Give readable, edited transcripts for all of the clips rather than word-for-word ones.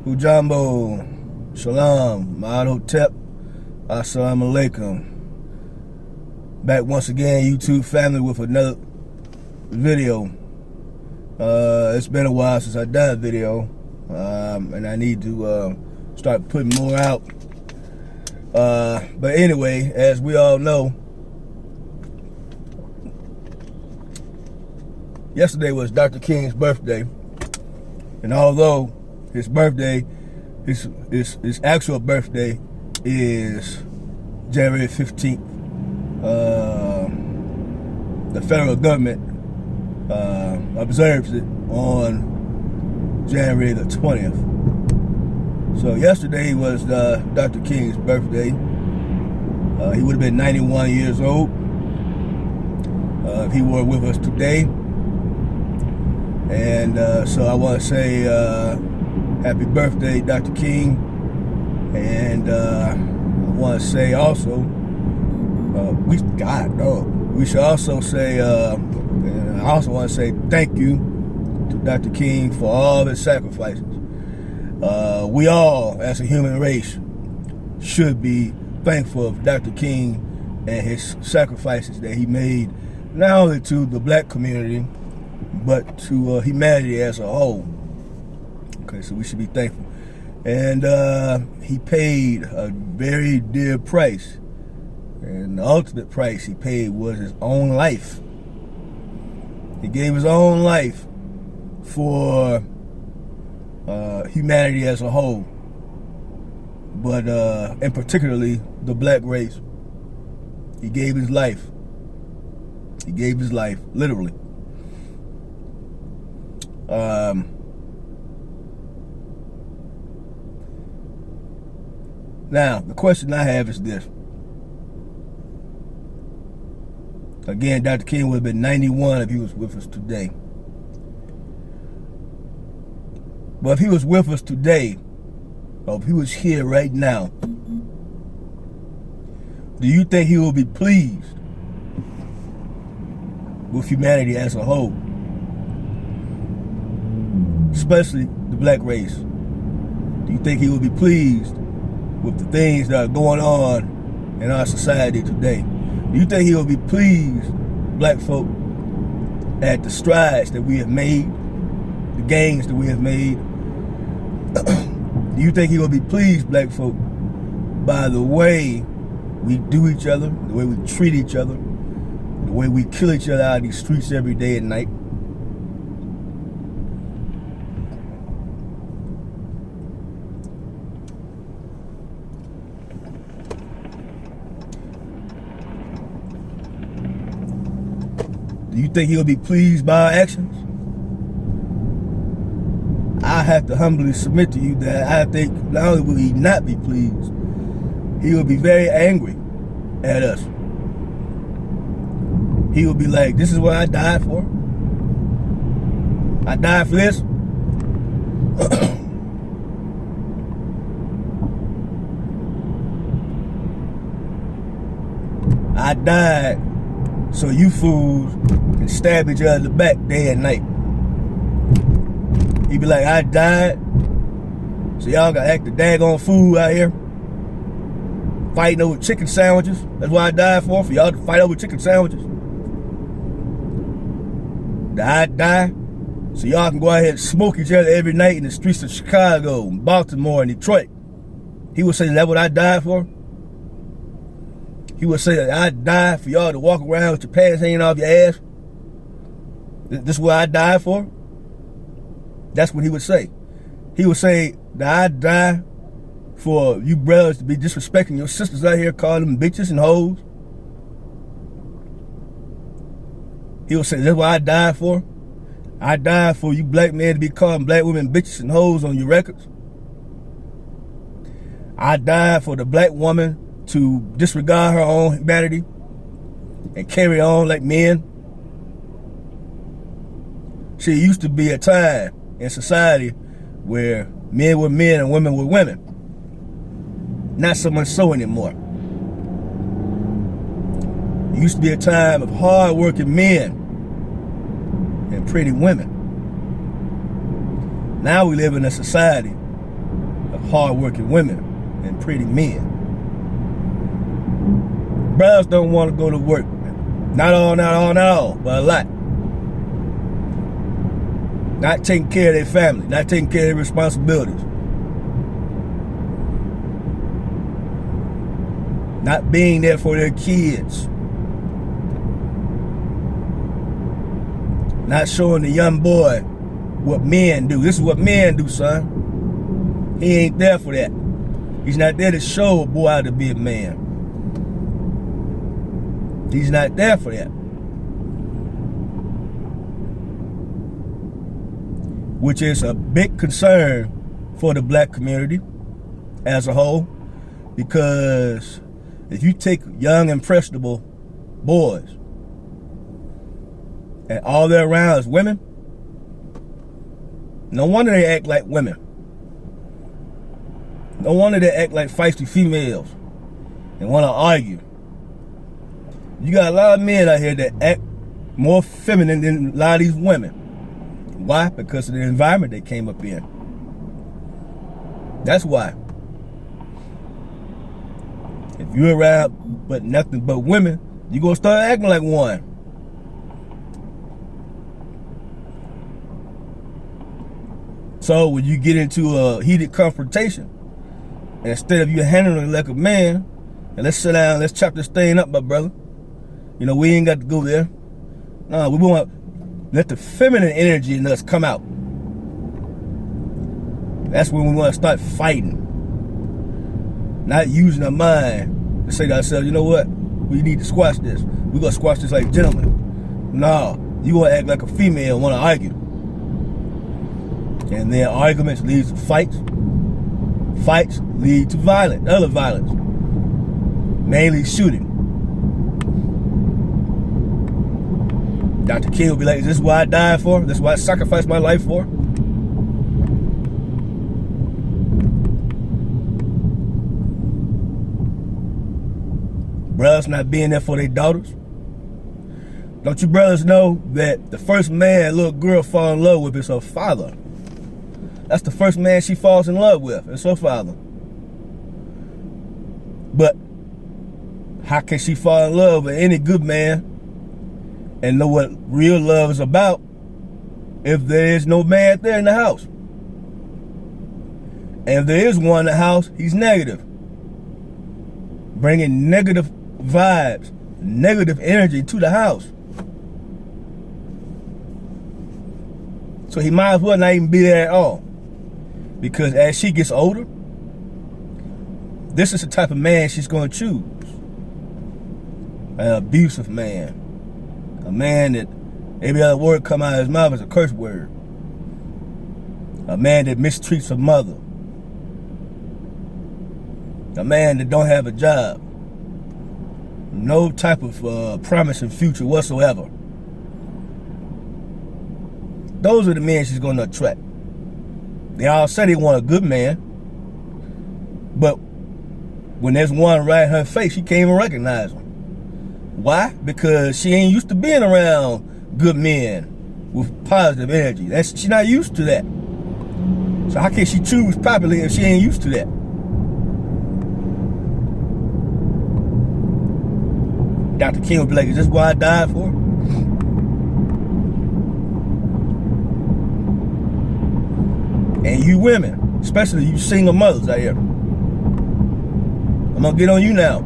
Ujambo, Shalom, Ma'at-hotep, Assalamu alaikum. Back once again, YouTube family, with another video. It's been a while since I've done a video, and I need to start putting more out. But anyway, as we all know, yesterday was Dr. King's birthday, and although his birthday, his actual birthday is January 15th, the federal government observes it on January the 20th. So yesterday was Dr. King's birthday. He would have been 91 years old if he were with us today. And so I want to say happy birthday, Dr. King. And I want to say also, we should also say, I also want to say thank you to Dr. King for all his sacrifices. We all, as a human race, should be thankful of Dr. King and his sacrifices that he made, not only to the black community, but to humanity as a whole. Okay, so we should be thankful. And he paid a very dear price. And the ultimate price he paid was his own life. He gave his own life for humanity as a whole. But, and particularly the black race. He gave his life. He gave his life, literally. Now, the question I have is this. Again, Dr. King would have been 91 if he was with us today. But if he was with us today, or if he was here right now, do you think he will be pleased with humanity as a whole? Especially the black race. Do you think he will be pleased with the things that are going on in our society today? Do you think he will be pleased, black folk, at the strides that we have made, the gains that we have made? Do you think he will be pleased, black folk, by the way we do each other, the way we treat each other, the way we kill each other out of these streets every day and night? Do you think he'll be pleased by our actions? I have to humbly submit to you that I think not only will he not be pleased, he will be very angry at us. He will be like, this is what I died for? I died for this? I died so you fools can stab each other in the back day and night. He be like, I died so y'all gotta act the daggone fool out here fighting over chicken sandwiches. That's what I died for y'all to fight over chicken sandwiches. I die so y'all can go out here and smoke each other every night in the streets of Chicago, Baltimore, and Detroit. He would say, that's what I died for? He would say that I died for y'all to walk around with your pants hanging off your ass. This is what I died for? That's what he would say. He would say that I died for you brothers to be disrespecting your sisters out here, calling them bitches and hoes. He would say, that's what I died for? I died for you black men to be calling black women bitches and hoes on your records. I died for the black woman to disregard her own humanity and carry on like men. See, it used to be a time in society where men were men and women were women. Not so much so anymore. It used to be a time of hard-working men and pretty women. Now we live in a society hard-working women and pretty men. Brothers don't want to go to work. Not all, but a lot. Not taking care of their family, not taking care of their responsibilities. Not being there for their kids. Not showing the young boy what men do. This is what men do, son. He ain't there for that. He's not there to show a boy how to be a man. He's not there for that. Which is a big concern for the black community as a whole, because if you take young, impressionable boys and all they're around is women, no wonder they act like women. No wonder they act like feisty females and want to argue. You got a lot of men out here that act more feminine than a lot of these women. Why? Because of the environment they came up in. That's why. If you're around but nothing but women, you're going to start acting like one. So when you get into a heated confrontation, instead of you handling it like a man, and let's sit down, let's chop this thing up, my brother. You know, we ain't got to go there. No, we want to let the feminine energy in us come out. That's when we want to start fighting. Not using our mind to say to ourselves, you know what? We need to squash this. We're going to squash this like gentlemen. No, you want to act like a female and want to argue. And then arguments lead to fights. Fights lead to violence, other violence. Mainly shooting. Dr. King will be like, is this what I died for? This is what I sacrificed my life for? Brothers not being there for their daughters. Don't you brothers know that the first man a little girl fall in love with is her father? That's the first man she falls in love with, is her father. But how can she fall in love with any good man and know what real love is about if there is no man there in the house? And if there is one in the house, he's negative. Bringing negative vibes, negative energy to the house. So he might as well not even be there at all. Because as she gets older, this is the type of man she's going to choose. An abusive man. A man that every other word come out of his mouth is a curse word. A man that mistreats a mother. A man that don't have a job. No type of promising future whatsoever. Those are the men she's going to attract. They all say they want a good man, but when there's one right in her face, she can't even recognize him. Why? Because she ain't used to being around good men with positive energy. She's not used to that. So how can she choose properly if she ain't used to that? Dr. King will be like, is this what I died for? And you women, especially you single mothers out here, I'm gonna get on you now.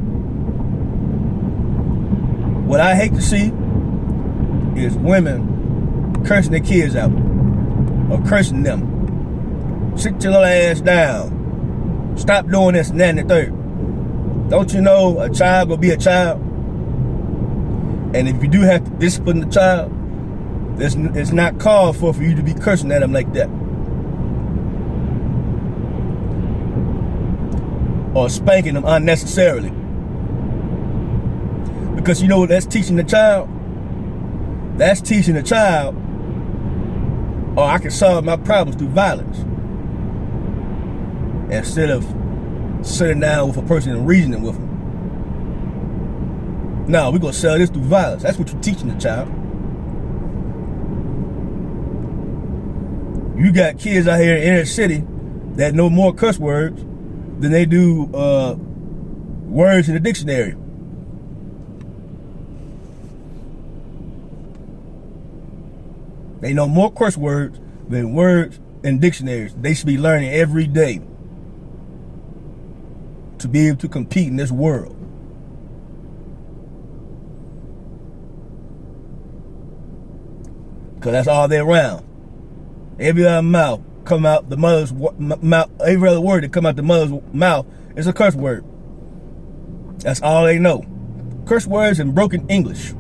What I hate to see is women cursing their kids out or cursing them. Sit your little ass down. Stop doing this and that and the third. Don't you know a child gonna be a child? And if you do have to discipline the child, it's not called for you to be cursing at them like that. Or spanking them unnecessarily. Because you know what that's teaching the child? That's teaching the child, oh, I can solve my problems through violence. Instead of sitting down with a person and reasoning with them. No, we're going to sell this through violence. That's what you're teaching the child. You got kids out here in the inner city that know more cuss words than they do words in the dictionary. They know more curse words than words in dictionaries. They should be learning every day to be able to compete in this world. Because that's all they're around. Every other mouth come out the mother's mouth, every other word that come out the mother's mouth is a curse word. That's all they know. Curse words and broken English.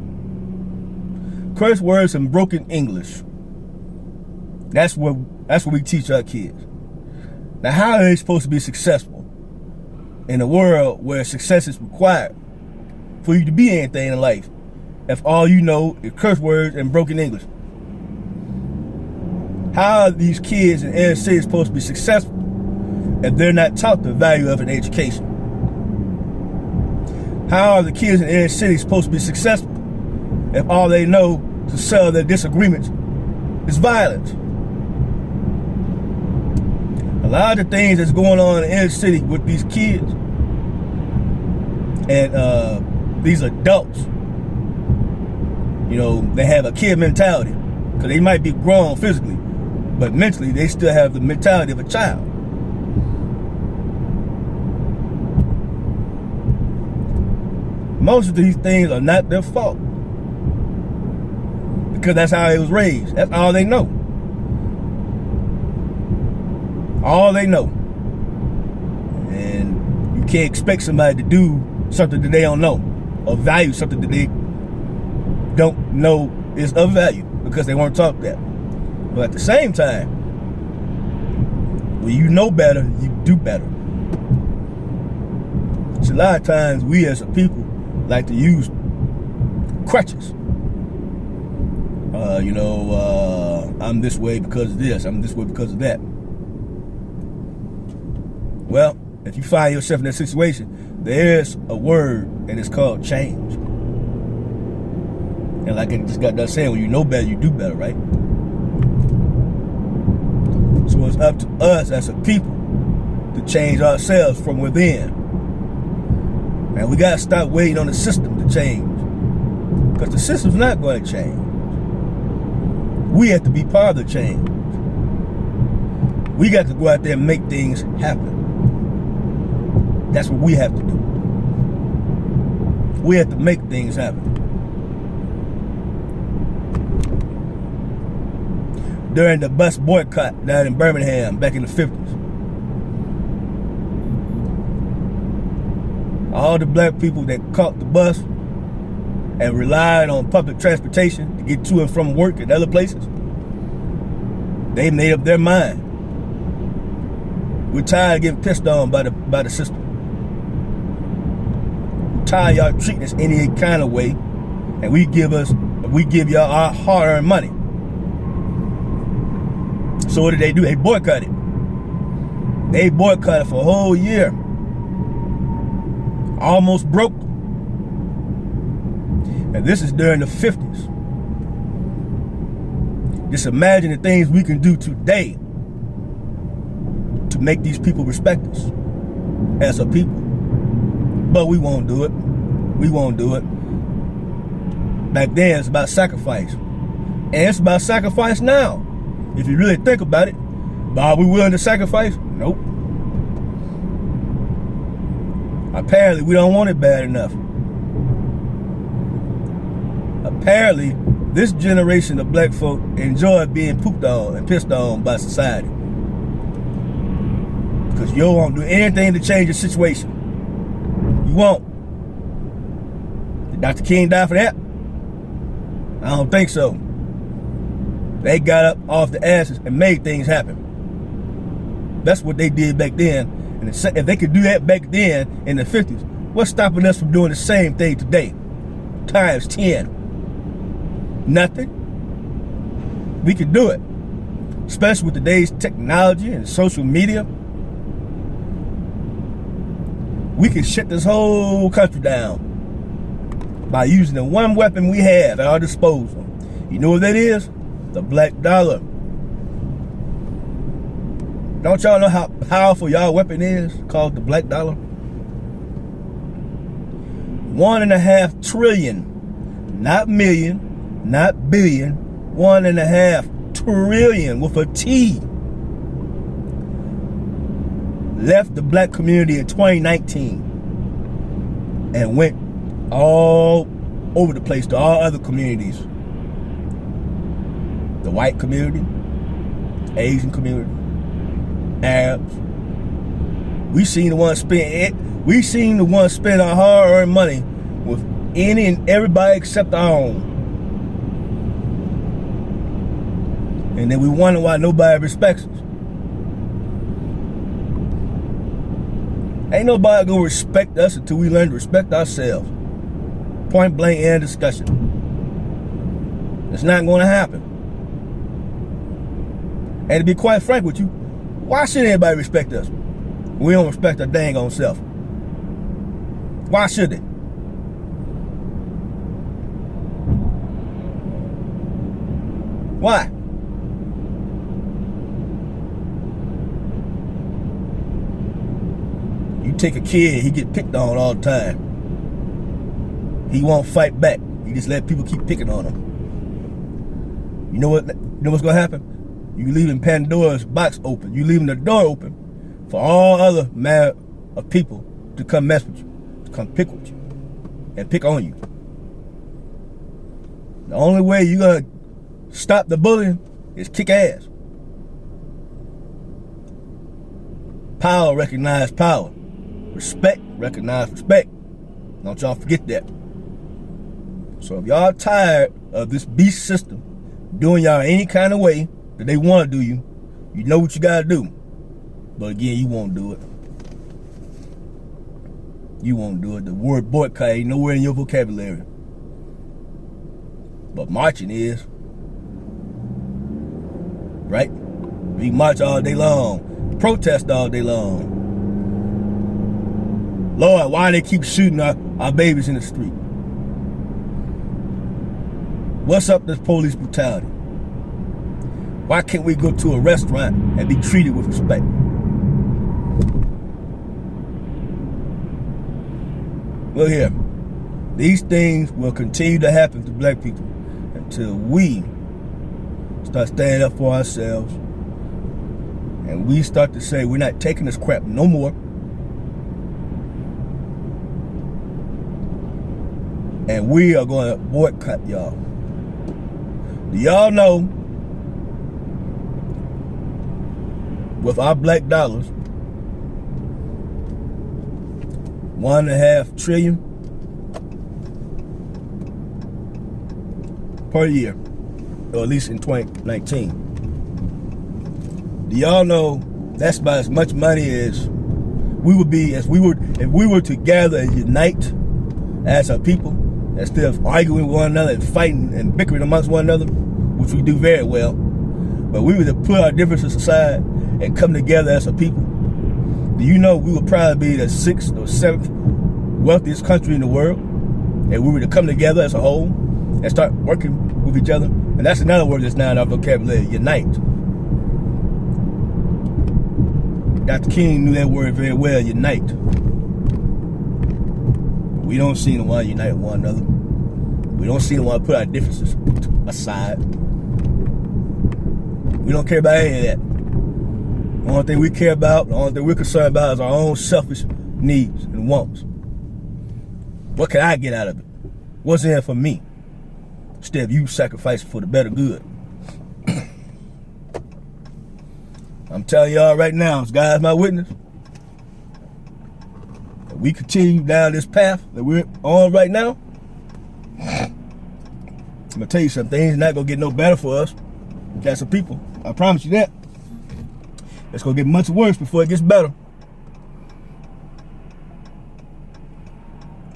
Curse words and broken English. That's what we teach our kids. Now, how are they supposed to be successful in a world where success is required for you to be anything in life if all you know is curse words and broken English? How are these kids in inner city supposed to be successful if they're not taught the value of an education? How are the kids in inner city supposed to be successful if all they know to sell their disagreements is violence? A lot of the things that's going on in the inner city with these kids and these adults, you know, they have a kid mentality because they might be grown physically, but mentally they still have the mentality of a child. Most of these things are not their fault because that's how they was raised. That's all they know. All they know. And you can't expect somebody to do something that they don't know or value something that they don't know is of value because they weren't taught that. But at the same time, when you know better, you do better. So a lot of times we as a people like to use crutches. I'm this way because of this. I'm this way because of that. Well, if you find yourself in that situation, there's a word and it's called change. And like I just got done saying, when you know better, you do better, right? So it's up to us as a people to change ourselves from within. And we got to stop waiting on the system to change. Because the system's not going to change. We have to be part of the change. We got to go out there and make things happen. That's what we have to do. We have to make things happen. During the bus boycott down in Birmingham back in the 50s, all the black people that caught the bus and relied on public transportation to get to and from work and other places, they made up their mind. We're tired of getting pissed on by the system. We're tired of y'all treating us any kind of way, and we give y'all our hard-earned money. So what did they do? They boycotted. They boycotted for a whole year. Almost broke. And this is during the 50s. Just imagine the things we can do today to make these people respect us as a people. But we won't do it. We won't do it. Back then, it's about sacrifice. And it's about sacrifice now. If you really think about it, but are we willing to sacrifice? Nope. Apparently, we don't want it bad enough. Apparently, this generation of black folk enjoy being pooped on and pissed on by society. Because you won't do anything to change the situation. You won't. Did Dr. King die for that? I don't think so. They got up off the asses and made things happen. That's what they did back then. And if they could do that back then in the 50s, what's stopping us from doing the same thing today? Times 10. Nothing. We can do it. Especially with today's technology and social media. We can shut this whole country down by using the one weapon we have at our disposal. You know what that is? The black dollar. Don't y'all know how powerful y'all weapon is called the black dollar? 1.5 trillion, not million, not billion, 1.5 trillion with a T left the black community in 2019 and went all over the place to all other communities. The white community, Asian community, Arabs. We seen the ones spend our hard-earned money with any and everybody except our own. And then we wonder why nobody respects us. Ain't nobody gonna respect us until we learn to respect ourselves. Point blank, end discussion. It's not gonna happen. And to be quite frank with you, why should anybody respect us? We don't respect our dang own self. Why should they? Why? You take a kid, he get picked on all the time. He won't fight back. You just let people keep picking on him. You know what? You know what's gonna happen? You leaving Pandora's box open. You leaving the door open for all other mad of people to come mess with you, to come pick with you, and pick on you. The only way you're gonna stop the bullying is kick ass. Power recognize power. Respect recognize respect. Don't y'all forget that. So if y'all tired of this beast system doing y'all any kind of way that they want to do you, you know what you gotta do. But again, you won't do it. You won't do it. The word boycott ain't nowhere in your vocabulary. But marching is. Right? We march all day long. Protest all day long. Lord, why they keep shooting our babies in the street? What's up with this police brutality? Why can't we go to a restaurant and be treated with respect? Look here. These things will continue to happen to black people until we start standing up for ourselves and we start to say we're not taking this crap no more. And we are going to boycott y'all. Do y'all know with our black dollars, 1.5 trillion per year, or at least in 2019. Do y'all know that's about as much money as we would be if we were to gather and unite as a people instead of arguing with one another and fighting and bickering amongst one another, which we do very well. But we were to put our differences aside and come together as a people. Do you know we would probably be the 6th or 7th wealthiest country in the world, and we were to come together as a whole and start working with each other? And that's another word that's now in our vocabulary: unite. Dr. King knew that word very well, unite. We don't seem to want to unite with one another. We don't seem to want to put our differences aside. We don't care about any of that. The only thing we care about, the only thing we're concerned about is our own selfish needs and wants. What can I get out of it? What's in it for me? Instead of you sacrificing for the better good. I'm telling y'all right now, as God's my witness, if we continue down this path that we're on right now, I'm gonna tell you some things not gonna get no better for us as a people. I promise you that. It's gonna get much worse before it gets better.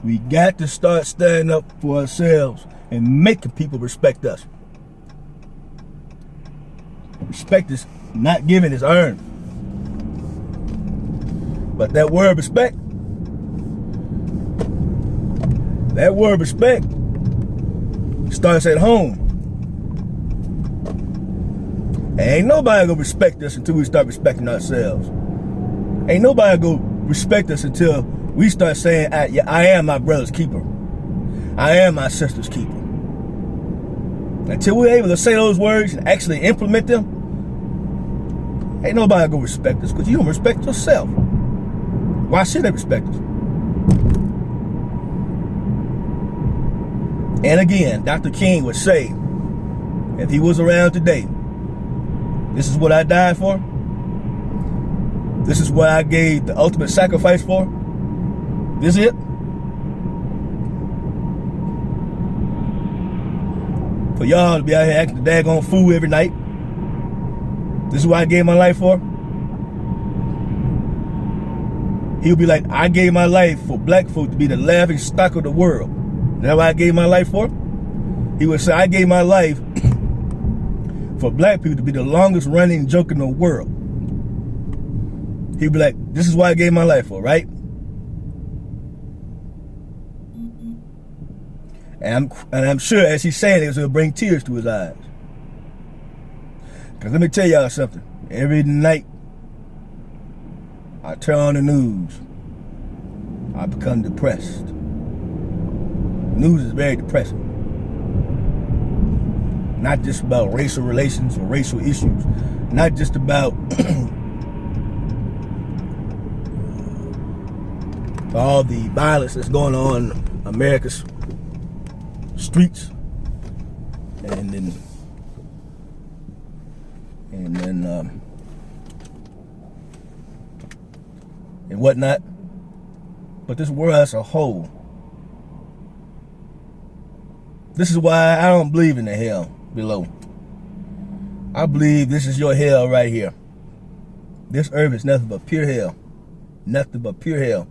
We got to start standing up for ourselves and making people respect us. Respect is not given, it's earned. But that word respect starts at home. And ain't nobody gonna respect us until we start respecting ourselves. Ain't nobody gonna respect us until we start saying, I am my brother's keeper. I am my sister's keeper. Until we're able to say those words and actually implement them, ain't nobody gonna respect us, because you don't respect yourself. Why should they respect us? And again, Dr. King would say, if he was around today, this is what I died for. This is what I gave the ultimate sacrifice for. This is it. For y'all to be out here acting the daggone fool every night. This is what I gave my life for. He'll be like, I gave my life for black folk to be the laughing stock of the world. That's what I gave my life for. He would say, I gave my life for black people to be the longest running joke in the world. He'd be like, this is what I gave my life for, right? And I'm sure as he's saying it, it'll bring tears to his eyes. Because let me tell y'all something. Every night I turn on the news, I become depressed. News is very depressing. Not just about racial relations or racial issues. Not just about all the violence that's going on in America's streets, and then and whatnot, but this world as a whole. This is why I don't believe in the hell below. I believe this is your hell right here. This earth is nothing but pure hell. Nothing but pure hell.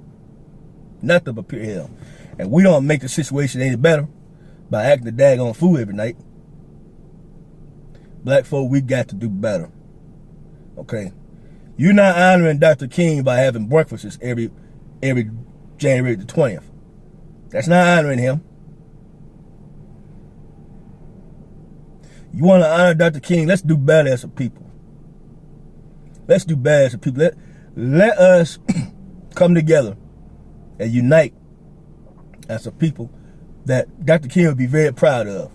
Nothing but pure hell. And we don't make the situation any better by acting the daggone fool every night. Black folk, we got to do better. Okay? You're not honoring Dr. King by having breakfasts every January the 20th. That's not honoring him. You want to honor Dr. King? Let's do better as a people. Let's do better as a people. Let us come together and unite as a people that Dr. King would be very proud of,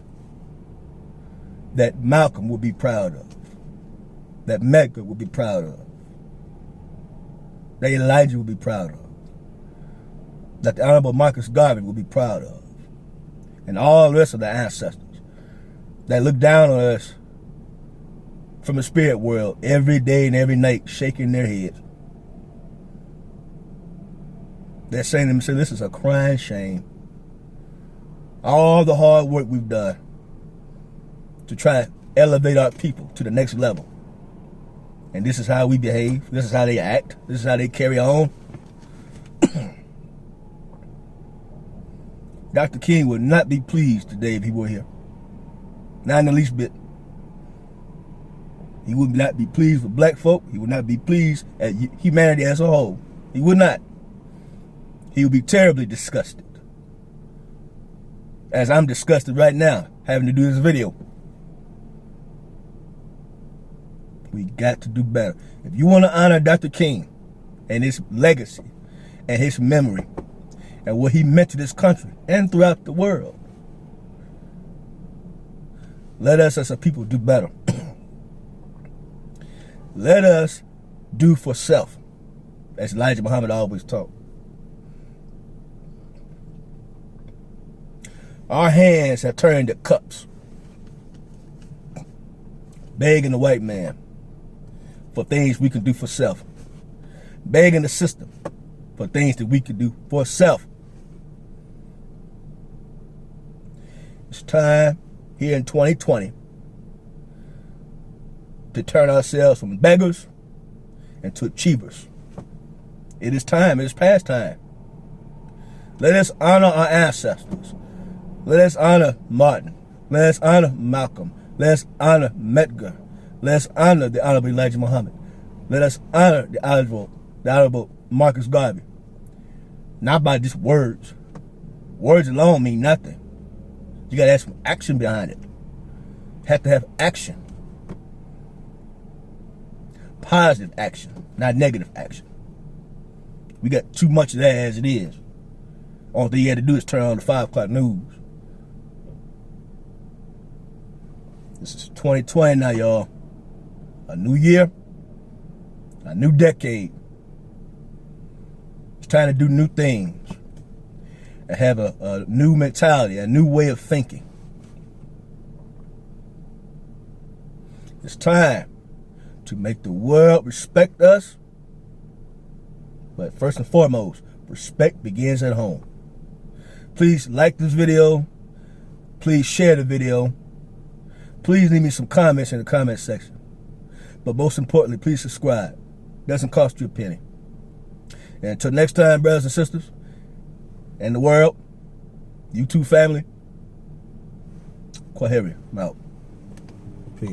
that Malcolm would be proud of, that Medgar would be proud of, that Elijah would be proud of, that the Honorable Marcus Garvey would be proud of, and all the rest of the ancestors that look down on us from the spirit world every day and every night, shaking their heads. They're saying to themselves, this is a crying shame. All the hard work we've done to try to elevate our people to the next level. And this is how we behave. This is how they act. This is how they carry on. Dr. King would not be pleased today if he were here. Not in the least bit. He would not be pleased with black folk. He would not be pleased at humanity as a whole. He would not. He would be terribly disgusted. As I'm disgusted right now, having to do this video. We got to do better. If you want to honor Dr. King and his legacy and his memory and what he meant to this country and throughout the world, let us as a people do better. Let us do for self, as Elijah Muhammad always taught. Our hands have turned to cups, begging the white man for things we can do for self, begging the system for things that we can do for self. It's time here in 2020 to turn ourselves from beggars into achievers. It is time. It is past time. Let us honor our ancestors. Let us honor Martin. Let us honor Malcolm. Let us honor Medgar. Let us honor the Honorable Elijah Muhammad. Let us honor the Honorable Marcus Garvey. Not by just words. Words alone mean nothing. You got to have some action behind it. Have to have action. Positive action, not negative action. We got too much of that as it is. All thing you had to do is turn on the 5 o'clock news. This is 2020 now, y'all. A new year, a new decade. It's time to do new things and have a new mentality, a new way of thinking. It's time to make the world respect us. But first and foremost, respect begins at home. Please like this video. Please share the video. Please leave me some comments in the comment section. But most importantly, please subscribe. Doesn't cost you a penny. And until next time, brothers and sisters, and the world, YouTube family, Quaheri, I'm out. Peace.